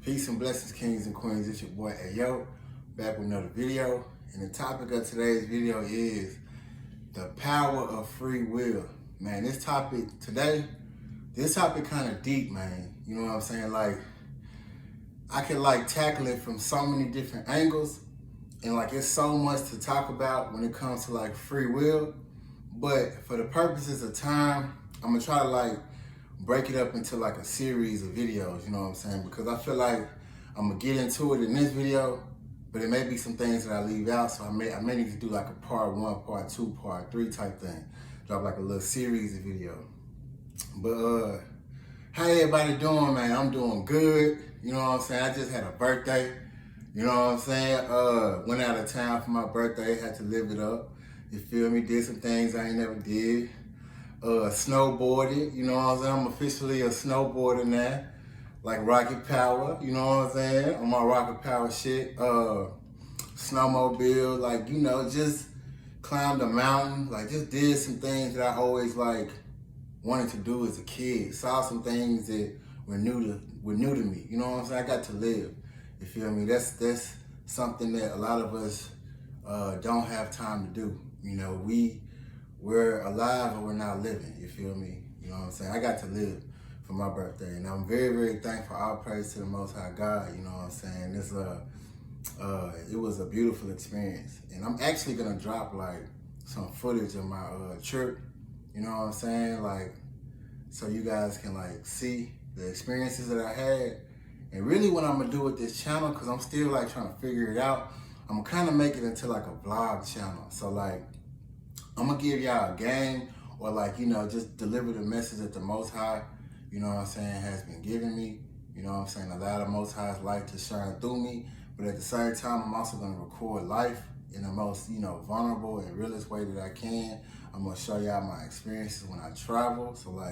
Peace and blessings, kings and queens. It's your boy Ayo, back with another video. And the topic of today's video is the power of free will. Man, this topic kind of deep, man. You know what I'm saying? Like, I can tackle it from so many different angles. And it's so much to talk about when it comes to free will. But for the purposes of time, I'm gonna try to break it up into a series of videos, you know what I'm saying? Because I feel like I'm gonna get into it in this video, but it may be some things that I leave out, so I may need to do a part 1, part 2, part 3 type thing. Drop a little series of video. But how everybody doing, man? I'm doing good, you know what I'm saying? I just had a birthday, you know what I'm saying? Went out of town for my birthday, had to live it up. You feel me? Did some things I ain't never did. Snowboarded, you know what I'm saying? I'm officially a snowboarder now, like Rocket Power, you know what I'm saying? On my Rocket Power shit. Snowmobile, just climbed a mountain, just did some things that I always wanted to do as a kid. Saw some things that were new to me, you know what I'm saying? I got to live, you feel me? That's something that a lot of us don't have time to do. You know, we're alive or we're not living, you feel me? You know what I'm saying? I got to live for my birthday, and I'm very, very thankful. All praise to the Most High God, you know what I'm saying? It was a beautiful experience, and I'm actually gonna drop some footage of my trip, you know what I'm saying? So you guys can see the experiences that I had, and really what I'm gonna do with this channel, because I'm still trying to figure it out, I'm gonna kind of make it into a vlog channel. So I'm gonna give y'all a game, or just deliver the message that the Most High, you know what I'm saying, has been giving me. You know what I'm saying? Allow the Most High's light to shine through me. But at the same time, I'm also gonna record life in the most, vulnerable and realest way that I can. I'm gonna show y'all my experiences when I travel. So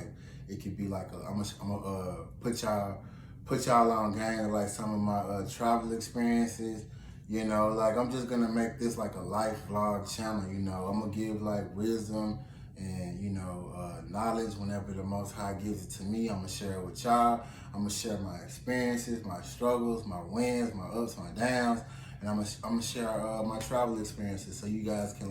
it could be I'm gonna put y'all on game of some of my travel experiences. You know, I'm just gonna make this a life vlog channel, you know. I'm gonna give wisdom and, knowledge whenever the Most High gives it to me. I'm gonna share it with y'all. I'm gonna share my experiences, my struggles, my wins, my ups, my downs, and I'm gonna share my travel experiences so you guys can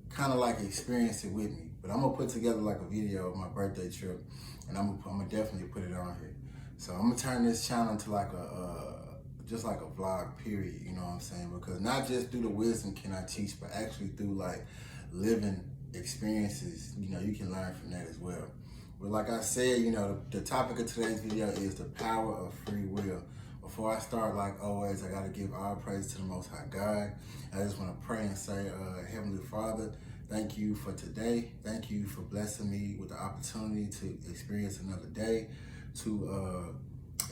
kind of experience it with me. But I'm gonna put together a video of my birthday trip, and I'm gonna definitely put it on here. So I'm gonna turn this channel into just a vlog, period, you know what I'm saying? Because not just through the wisdom can I teach, but actually through living experiences, you can learn from that as well. But like I said, the topic of today's video is the power of free will. Before I start, like always, I gotta give all praise to the Most High God. I just wanna pray and say, Heavenly Father, thank you for today. Thank you for blessing me with the opportunity to experience another day, to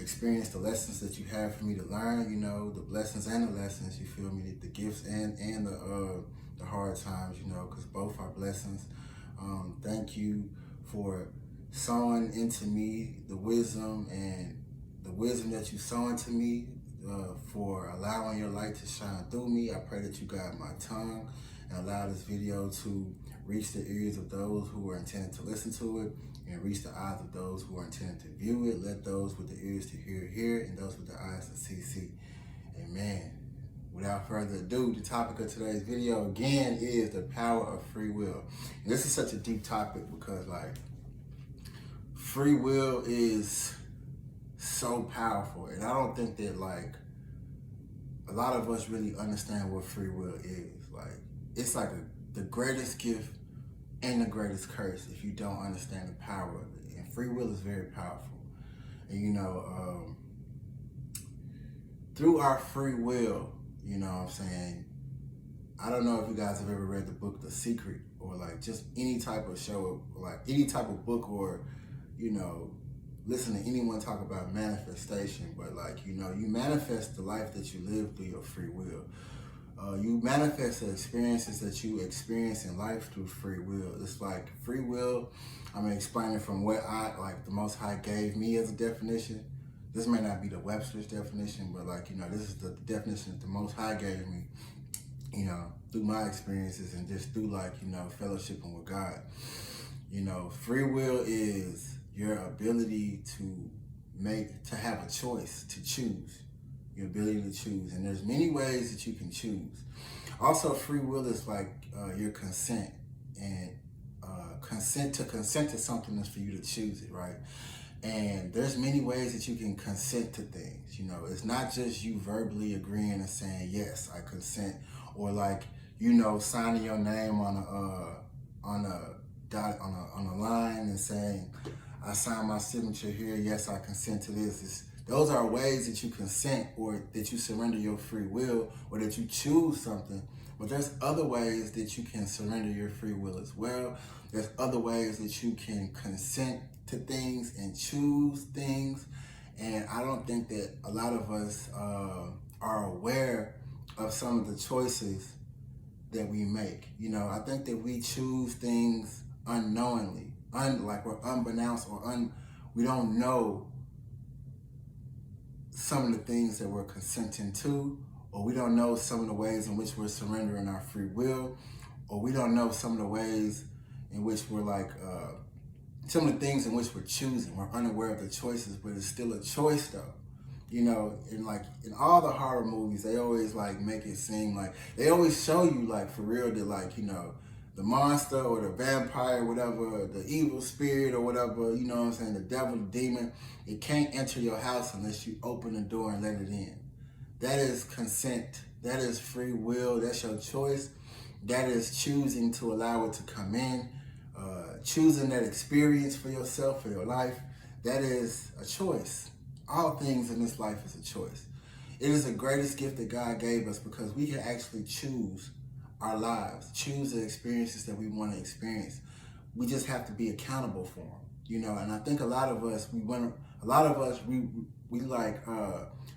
experience the lessons that you have for me to learn, the blessings and the lessons, you feel me, the gifts and the hard times, because both are blessings. Thank you for sowing into me the wisdom that you sow into me, for allowing your light to shine through me. I pray that you guide my tongue and allow this video to reach the ears of those who are intended to listen to it, and reach the eyes of those who are intended to view it. Let those with the ears to hear, and those with the eyes to see. Amen. Without further ado, the topic of today's video again is the power of free will. And this is such a deep topic because free will is so powerful, and I don't think that a lot of us really understand what free will is. It's the greatest gift and the greatest curse if you don't understand the power of it. And free will is very powerful. And through our free will, you know what I'm saying, I don't know if you guys have ever read the book The Secret, or just any type of show, any type of book, or listen to anyone talk about manifestation. But you manifest the life that you live through your free will. You manifest the experiences that you experience in life through free will. It's free will, I'm gonna explain it from what the Most High gave me as a definition. This may not be the Webster's definition, but this is the definition that the Most High gave me, through my experiences and just through fellowshipping with God. Free will is your ability to have a choice, to choose, your ability to choose. And there's many ways that you can choose. Also, free will is like your consent, and consent to something is for you to choose it, right? And there's many ways that you can consent to things. You know, it's not just you verbally agreeing and saying, yes, I consent, or like, you know, signing your name on a line and saying, I sign my signature here, yes, I consent to this. Those are ways that you consent, or that you surrender your free will, or that you choose something. But there's other ways that you can surrender your free will as well. There's other ways that you can consent to things and choose things. And I don't think that a lot of us are aware of some of the choices that we make. You know, I think that we choose things unknowingly, like we're unbeknownst, or we don't know some of the things that we're consenting to, or we don't know some of the ways in which we're surrendering our free will, or we don't know some of the ways in which we're like, some of the things in which we're choosing. We're unaware of the choices, but it's still a choice though. You know, in all the horror movies, they always like make it seem like, they always show you like for real that like, you know, the monster or the vampire, whatever, the evil spirit or whatever, you know what I'm saying, the devil, the demon, it can't enter your house unless you open the door and let it in. That is consent. That is free will. That's your choice. That is choosing to allow it to come in, choosing that experience for yourself, for your life. That is a choice. All things in this life is a choice. It is the greatest gift that God gave us, because we can actually choose our lives, choose the experiences that we want to experience. We just have to be accountable for them, you know. And I think a lot of us, we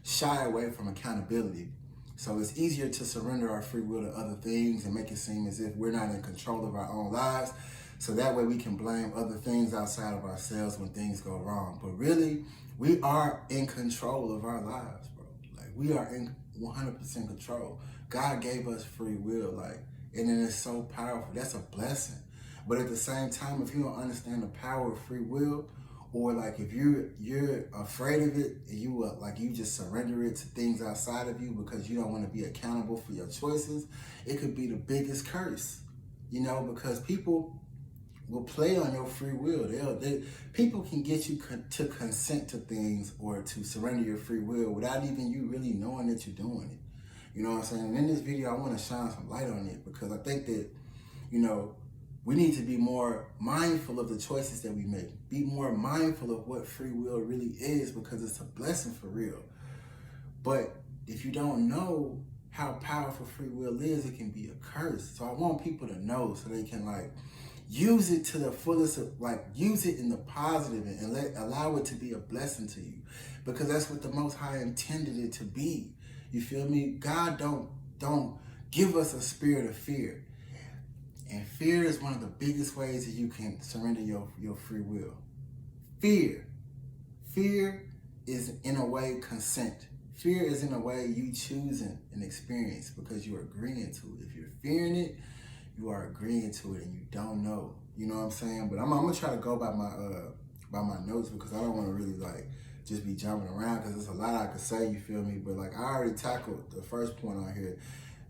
shy away from accountability. So it's easier to surrender our free will to other things and make it seem as if we're not in control of our own lives. So that way we can blame other things outside of ourselves when things go wrong. But really, we are in control of our lives, bro. Like, we are in 100% control. God gave us free will, like, and it is so powerful. That's a blessing. But at the same time, if you don't understand the power of free will, or like if you're afraid of it, and you just surrender it to things outside of you because you don't want to be accountable for your choices, it could be the biggest curse, you know, because people will play on your free will. People can get you to consent to things or to surrender your free will without even you really knowing that you're doing it. You know what I'm saying? And in this video, I want to shine some light on it, because I think that, you know, we need to be more mindful of the choices that we make. Be more mindful of what free will really is, because it's a blessing for real. But if you don't know how powerful free will is, it can be a curse. So I want people to know, so they can like use it to the fullest, like use it in the positive, and allow it to be a blessing to you, because that's what the Most High intended it to be. You feel me? God don't give us a spirit of fear. And fear is one of the biggest ways that you can surrender your free will. Fear is in a way consent. Fear is in a way you choosing an experience because you're agreeing to it. If you're fearing it, you are agreeing to it and you don't know. You know what I'm saying? But I'm gonna try to go by my notes, because I don't want to really like just be jumping around, because there's a lot I could say, you feel me? But like I already tackled the first point on here,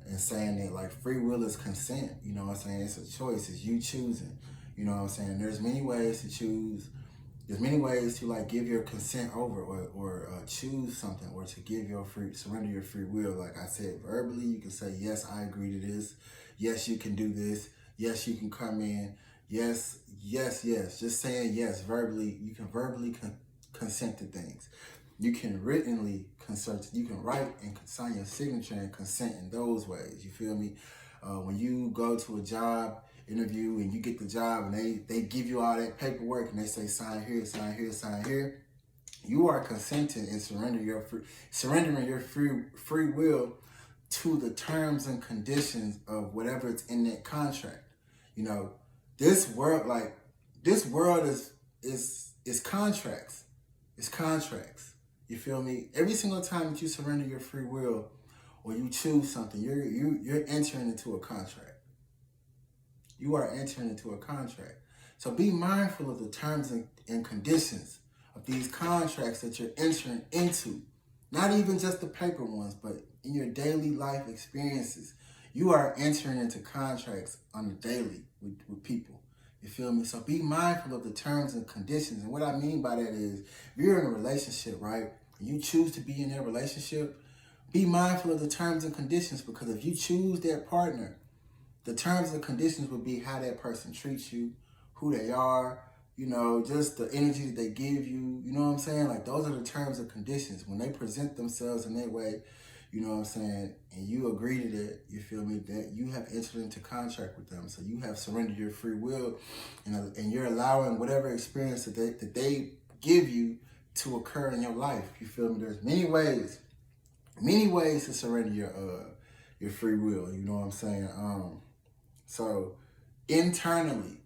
and saying that like free will is consent. You know what I'm saying? It's a choice. It's you choosing. You know what I'm saying? There's many ways to choose. There's many ways to like give your consent over, or choose something, or to surrender your free will. Like I said, verbally, you can say, yes, I agree to this. Yes, you can do this. Yes, you can come in. Yes, yes, yes. Just saying yes verbally. You can verbally consent to things. You can writtenly consent. You can write and sign your signature and consent in those ways. You feel me? When you go to a job interview and you get the job and they give you all that paperwork and they say sign here, sign here, sign here, you are consenting and surrendering your free will to the terms and conditions of whatever it's in that contract. You know, this world is contracts. It's contracts. You feel me? Every single time that you surrender your free will or you choose something, you're entering into a contract. You are entering into a contract. So be mindful of the terms and conditions of these contracts that you're entering into. Not even just the paper ones, but in your daily life experiences. You are entering into contracts on the daily with people. You feel me? So be mindful of the terms and conditions. And what I mean by that is, if you're in a relationship, right, and you choose to be in that relationship, be mindful of the terms and conditions, because if you choose that partner, the terms and conditions would be how that person treats you, who they are, you know, just the energy that they give you. You know what I'm saying? Like, those are the terms and conditions. When they present themselves in that way, you know what I'm saying, and you agree to that, you feel me, that you have entered into contract with them. So you have surrendered your free will, and you're allowing whatever experience that they give you to occur in your life. You feel me? There's many ways to surrender your free will. You know what I'm saying? So internally,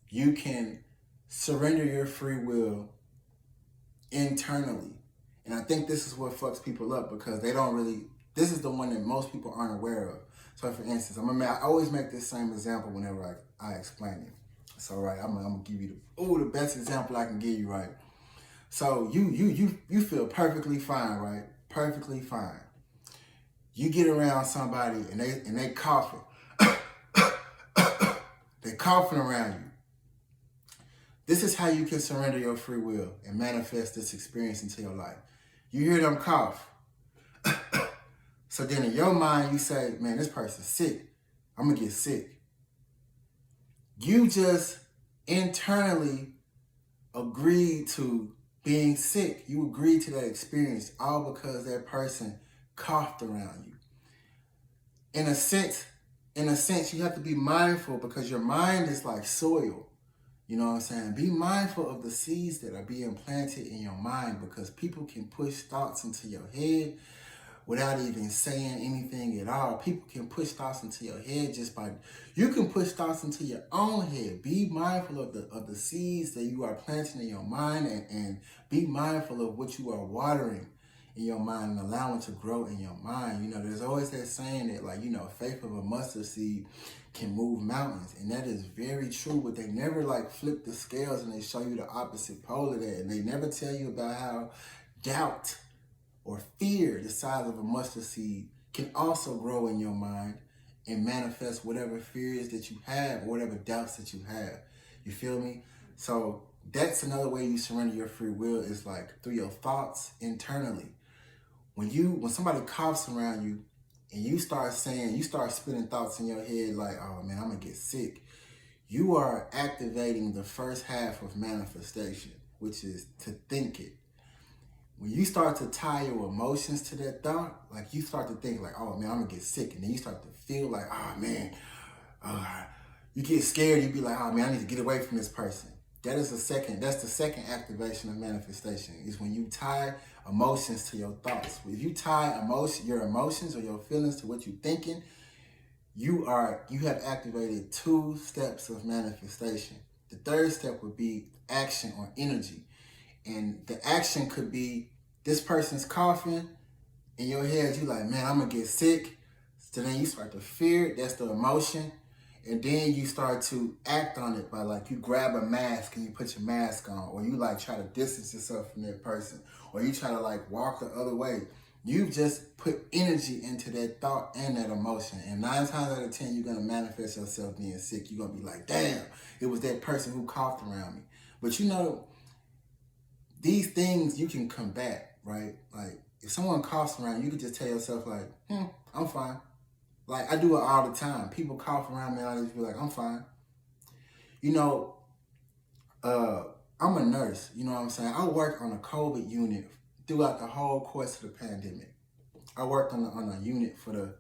you can surrender your free will internally. And I think this is what fucks people up, because they don't really, this is the one that most people aren't aware of. So for instance, I always make this same example whenever I explain it. So right, I'm gonna give you the best example I can give you, right? So you feel perfectly fine, right? Perfectly fine. You get around somebody and they coughing. They're coughing around you. This is how you can surrender your free will and manifest this experience into your life. You hear them cough. So then in your mind, you say, man, this person's sick. I'm going to get sick. You just internally agreed to being sick. You agreed to that experience, all because that person coughed around you. In a sense, you have to be mindful, because your mind is like soil. You know what I'm saying? Be mindful of the seeds that are being planted in your mind, because people can push thoughts into your head without even saying anything at all. People can push thoughts into your head you can push thoughts into your own head. Be mindful of the seeds that you are planting in your mind, and be mindful of what you are watering in your mind and allowing to grow in your mind. You know, there's always that saying that, like, you know, faith of a mustard seed can move mountains. And that is very true, but they never like flip the scales and they show you the opposite pole of that. And they never tell you about how doubt or fear the size of a mustard seed can also grow in your mind and manifest whatever fears that you have, or whatever doubts that you have. You feel me? So that's another way you surrender your free will, is like through your thoughts internally. When somebody coughs around you and you start spinning thoughts in your head like, oh man, I'm gonna get sick, you are activating the first half of manifestation, which is to think it. When you start to tie your emotions to that thought, like you start to think like, oh man, I'm gonna get sick, and then you start to feel like, oh man, you get scared, you be like, oh man, I need to get away from this person. That's the second activation of manifestation, is when you tie emotions to your thoughts. If you tie your emotions or your feelings to what you're thinking, you have activated 2 steps of manifestation. The third step would be action or energy. And the action could be, this person's coughing, in your head you like, man, I'm gonna get sick. So then you start to fear it, that's the emotion. And then you start to act on it by, like, you grab a mask and you put your mask on, or you like try to distance yourself from that person, or you try to like walk the other way. You've just put energy into that thought and that emotion. And 9 times out of 10, you're gonna manifest yourself being sick. You're gonna be like, damn, it was that person who coughed around me. But you know, these things you can combat, right? Like, if someone coughs around you, you can just tell yourself like, I'm fine. Like, I do it all the time. People cough around me, and I just be like, I'm fine. You know, I'm a nurse, you know what I'm saying? I worked on a COVID unit throughout the whole course of the pandemic. I worked on a unit throughout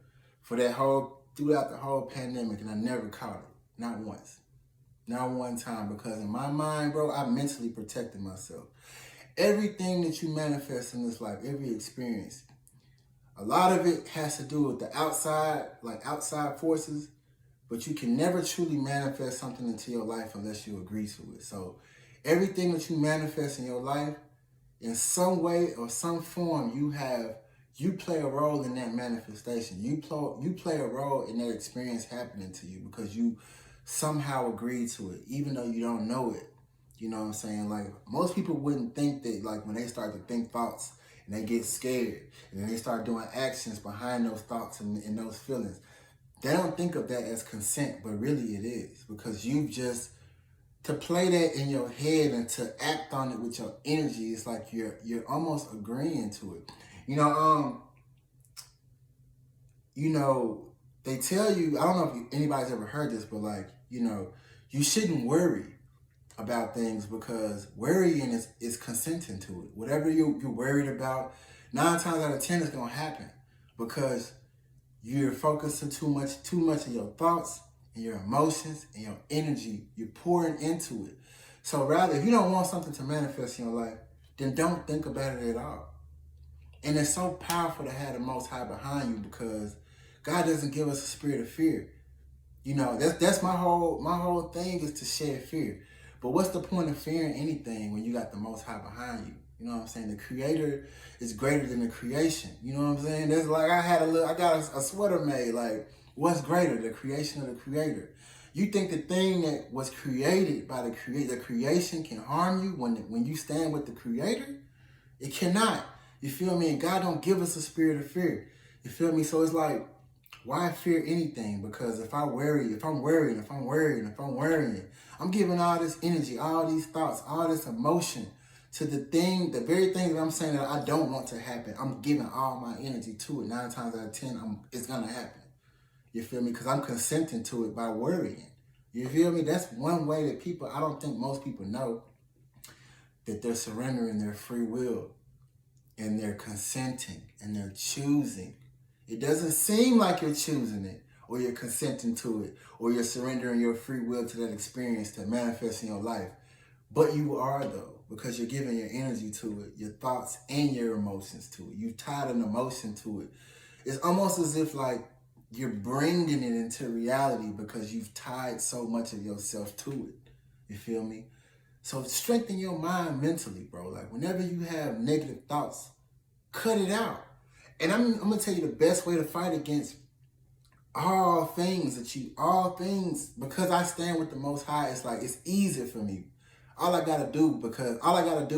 the whole pandemic, and I never caught it. Not once. Not one time, because in my mind, bro, I mentally protected myself. Everything that you manifest in this life, every experience, a lot of it has to do with the outside forces, but you can never truly manifest something into your life unless you agree to it. So everything that you manifest in your life, in some way or some form, you play a role in that manifestation. You play a role in that experience happening to you, because you somehow agreed to it, even though you don't know it. You know what I'm saying? Like, most people wouldn't think that, like, when they start to think thoughts and they get scared and then they start doing actions behind those thoughts and those feelings, they don't think of that as consent, but really it is, because you've just, to play that in your head and to act on it with your energy, it's like you're almost agreeing to it. You know, they tell you, I don't know if anybody's ever heard this, but like, you shouldn't worry about things, because worrying is consenting to it. Whatever you're worried about, 9 times out of 10 it's gonna happen, because you're focusing too much of your thoughts and your emotions and your energy. You're pouring into it. So rather, if you don't want something to manifest in your life, then don't think about it at all. And it's so powerful to have the Most High behind you, because God doesn't give us a spirit of fear. That's my whole thing, is to shed fear. But what's the point of fearing anything when you got the Most High behind you? You know what I'm saying? The Creator is greater than the creation. You know what I'm saying? That's like, I got a sweater made. Like, what's greater, the creation or the Creator? You think the thing that was created by the creation can harm you when you stand with the Creator? It cannot. You feel me? And God don't give us a spirit of fear. You feel me? So it's like, why fear anything? Because if I'm worrying, I'm giving all this energy, all these thoughts, all this emotion to the very thing that I'm saying that I don't want to happen. I'm giving all my energy to it. 9 times out of 10, it's gonna happen. You feel me? Because I'm consenting to it by worrying. You feel me? That's one way that I don't think most people know that they're surrendering their free will, and they're consenting, and they're choosing. It doesn't seem like you're choosing it, or you're consenting to it, or you're surrendering your free will to that experience to manifest in your life. But you are, though, because you're giving your energy to it, your thoughts and your emotions to it. You've tied an emotion to it. It's almost as if like you're bringing it into reality, because you've tied so much of yourself to it. You feel me? So strengthen your mind mentally, bro. Like, whenever you have negative thoughts, cut it out. And I'm going to tell you the best way to fight against all things, because I stand with the Most High, it's like, it's easy for me. All I got to do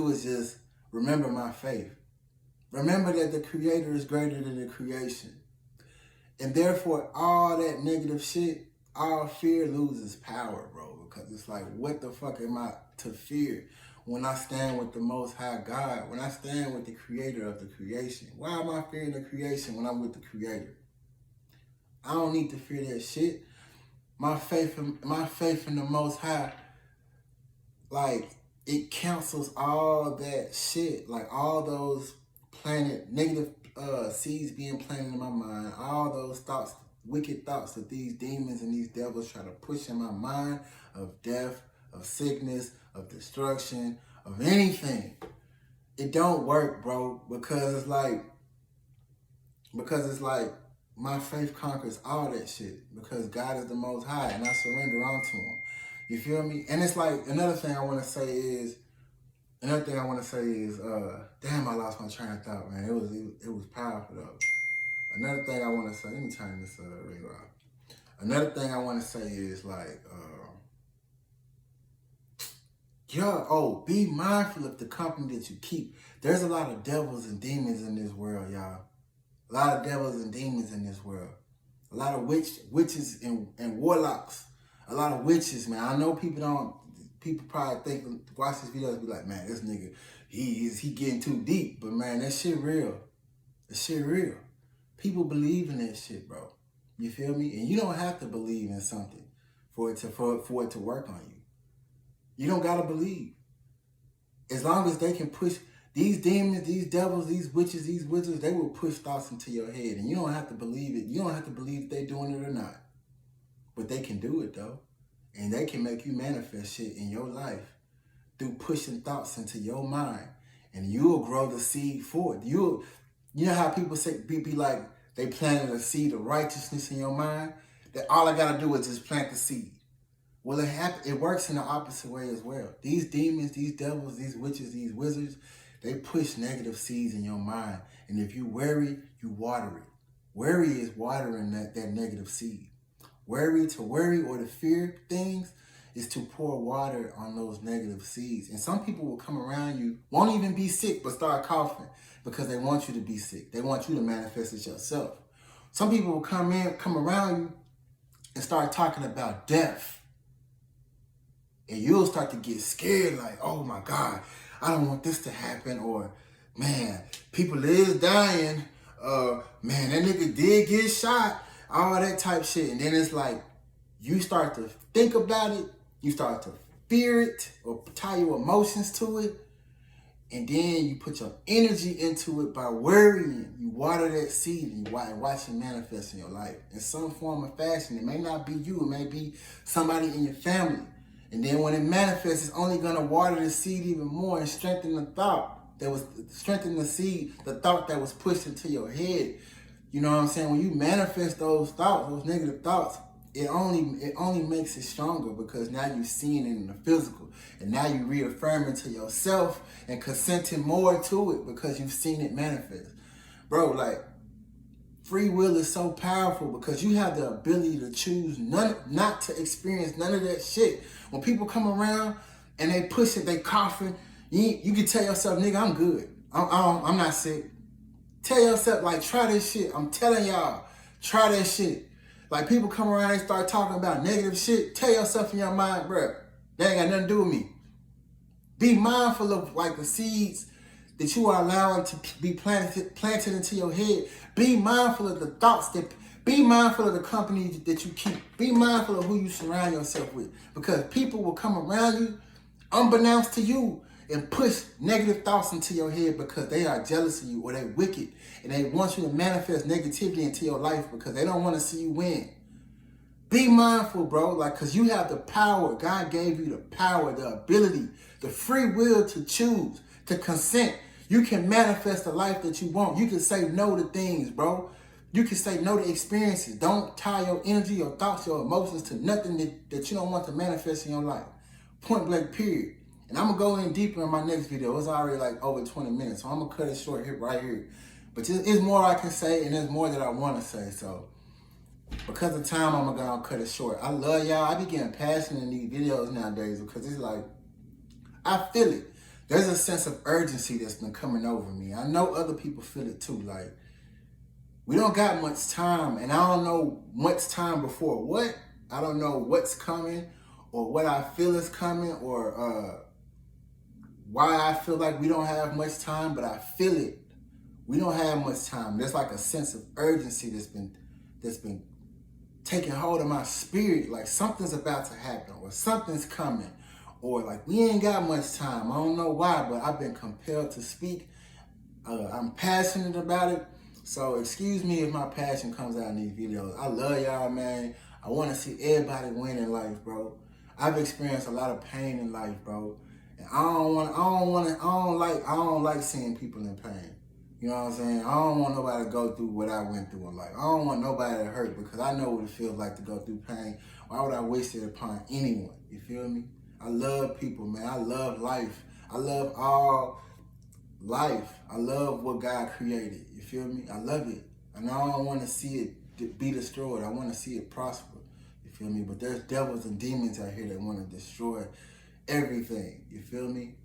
is just remember my faith. Remember that the Creator is greater than the creation. And therefore, all that negative shit, all fear loses power, bro. Because it's like, what the fuck am I to fear when I stand with the Most High God, when I stand with the Creator of the creation? Why am I fearing the creation when I'm with the Creator? I don't need to fear that shit. My faith in the Most High, like, it cancels all that shit. Like, all those negative seeds being planted in my mind, all those thoughts, wicked thoughts that these demons and these devils try to push in my mind, of death, of sickness, of destruction, of anything. It don't work, bro, because it's like my faith conquers all that shit, because God is the Most High and I surrender unto Him. You feel me? And it's like, another thing I want to say is, damn, I lost my train of thought, man. It was powerful though. Another thing I want to say, let me turn this ringer off. Another thing I want to say is like, be mindful of the company that you keep. There's a lot of devils and demons in this world, y'all. A lot of devils and demons in this world. A lot of witches and warlocks. A lot of witches, man. I know people probably think, watch this video and be like, man, this nigga, he getting too deep. But man, that shit real. That shit real. People believe in that shit, bro. You feel me? And you don't have to believe in something for it to work on you. You don't gotta believe. As long as they can push these demons, these devils, these witches, these wizards, they will push thoughts into your head. And you don't have to believe it. You don't have to believe if they're doing it or not. But they can do it though. And they can make you manifest shit in your life through pushing thoughts into your mind. And you'll grow the seed for it. You know how people say, be like, they planted a seed of righteousness in your mind? That all I gotta do is just plant the seed. Well, it works in the opposite way as well. These demons, these devils, these witches, these wizards, they push negative seeds in your mind. And if you worry, you water it. Worry is watering that negative seed. To worry or to fear things is to pour water on those negative seeds. And some people will come around you, won't even be sick, but start coughing because they want you to be sick. They want you to manifest it yourself. Some people will come around you and start talking about death. And you'll start to get scared like, oh my God, I don't want this to happen. Or, man, people is dying. Man, that nigga did get shot. All that type shit. And then it's like, you start to think about it. You start to fear it or tie your emotions to it. And then you put your energy into it by worrying. You water that seed and you watch it manifest in your life in some form or fashion. It may not be you. It may be somebody in your family. And then when it manifests, it's only going to water the seed even more and strengthen the thought strengthen the seed, the thought that was pushed into your head. You know what I'm saying? When you manifest those thoughts, those negative thoughts, it only makes it stronger because now you're seeing it in the physical. And now you're reaffirming to yourself and consenting more to it because you've seen it manifest. Bro, like, free will is so powerful because you have the ability to choose not to experience none of that shit. When people come around and they push it, they coughing, you can tell yourself, nigga, I'm good. I'm not sick. Tell yourself, like, try this shit. I'm telling y'all, try that shit. Like, people come around and start talking about negative shit. Tell yourself in your mind, bro, that ain't got nothing to do with me. Be mindful of, like, the seeds that you are allowing to be planted into your head. Be mindful of the thoughts be mindful of the company that you keep. Be mindful of who you surround yourself with. Because people will come around you, unbeknownst to you, and push negative thoughts into your head because they are jealous of you or they're wicked. And they want you to manifest negativity into your life because they don't want to see you win. Be mindful, bro, like, because you have the power. God gave you the power, the ability, the free will to choose, to consent. You can manifest the life that you want. You can say no to things, bro. You can say no to experiences. Don't tie your energy, your thoughts, your emotions to nothing that you don't want to manifest in your life. Point blank, period. And I'm going to go in deeper in my next video. It's already like over 20 minutes, so I'm going to cut it short here, right here. But there's more I can say, and there's more that I want to say. So because of time, I'm going to cut it short. I love y'all. I be getting passionate in these videos nowadays because it's like, I feel it. There's a sense of urgency that's been coming over me. I know other people feel it too. Like, we don't got much time, and I don't know much time before what. I don't know what's coming or what I feel is coming or why I feel like we don't have much time, but I feel it. We don't have much time. There's like a sense of urgency that's been taking hold of my spirit. Like something's about to happen or something's coming or like we ain't got much time. I don't know why, but I've been compelled to speak. I'm passionate about it. So excuse me if my passion comes out in these videos. I love y'all, man. I want to see everybody win in life, bro. I've experienced a lot of pain in life, bro. And I don't like seeing people in pain. You know what I'm saying? I don't want nobody to go through what I went through in life. I don't want nobody to hurt because I know what it feels like to go through pain. Why would I waste it upon anyone? You feel me? I love people, man. I love life. I love all life. I love what God created. You feel me? I love it. And I don't want to see it be destroyed. I want to see it prosper. You feel me? But there's devils and demons out here that want to destroy everything. You feel me?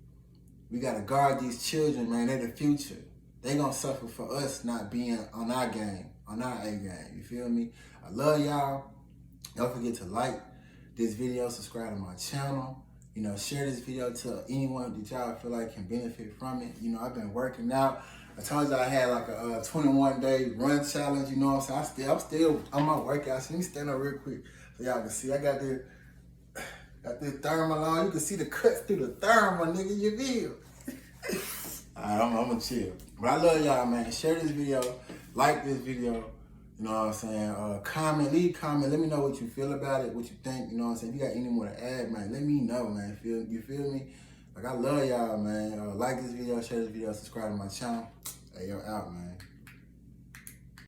We got to guard these children, man. They're the future. They gonna suffer for us not being on our game, on our A game. You feel me? I love y'all. Don't forget to like this video, subscribe to my channel. You know, share this video to anyone that y'all feel like can benefit from it. You know, I've been working out. I told you I had like a 21-day run challenge. You know what I'm saying? I'm still on my workout. So let me stand up real quick so y'all can see. I got this thermal on. You can see the cuts through the thermal, nigga. You feel? Alright, I'm gonna chill. But I love y'all, man. Share this video, like this video, you know what I'm saying? Comment, leave a comment. Let me know what you feel about it, what you think, you know what I'm saying? If you got any more to add, man, let me know, man. You feel me? Like, I love y'all, man. Like this video, share this video, subscribe to my channel. Hey, yo, out, man.